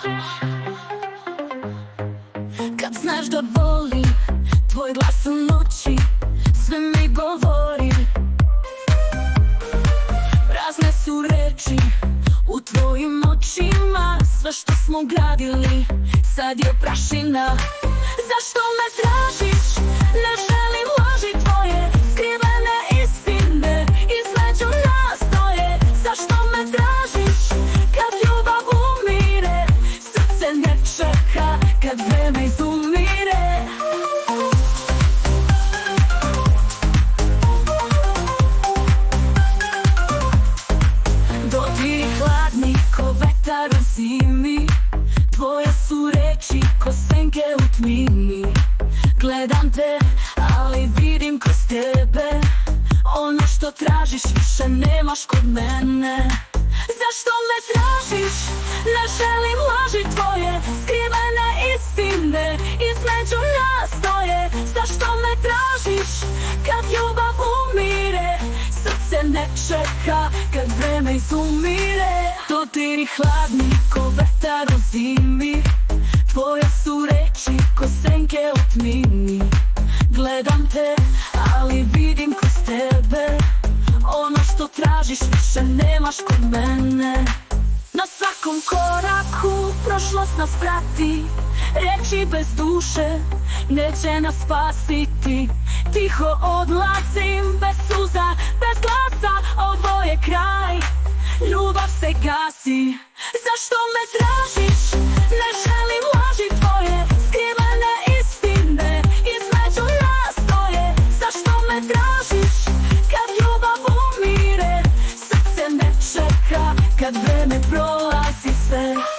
tražiš. Kad znaš da volim tvoj glas u noći, sve mi govori. Prazne su reči u tvojim očima, sve što smo gradili sad je prašina. Zašto me tražiš? Ne želim laži tvoje, skrivene istine između nas stoje. Zašto me tražiš kad ljubav umire? Srce ne čeka kad vreme izumire. Dodiri hladni ko vetar u zimi, tvoje su reči ko senke u tmini. Gledam te, ali vidim kroz tebe ono što tražiš više nemaš kod mene. Zašto me tražiš? Ne želim laži tvoje, skrivene istine između nas stoje. Zašto me tražiš kad ljubav umire? Srce ne čeka kad vreme izumire. Dodiri hladni ko vetar u zimi, tvoje su reči ko senke u tmini. Gledam te, ali vidim kroz tebe ono što tražiš više nemaš kod mene. Na svakom koraku prošlost nas prati, reči bez duše neće nas spasiti. Tiho odlazim bez suza, bez glasa, ovo je kraj, ljubav se gasi. Zašto me tražiš? Ne želim laži tvoje, skrivene istine između nas stoje. Zašto me tražiš kad ljubav umire? Srce ne čeka kad vreme prolazi sve.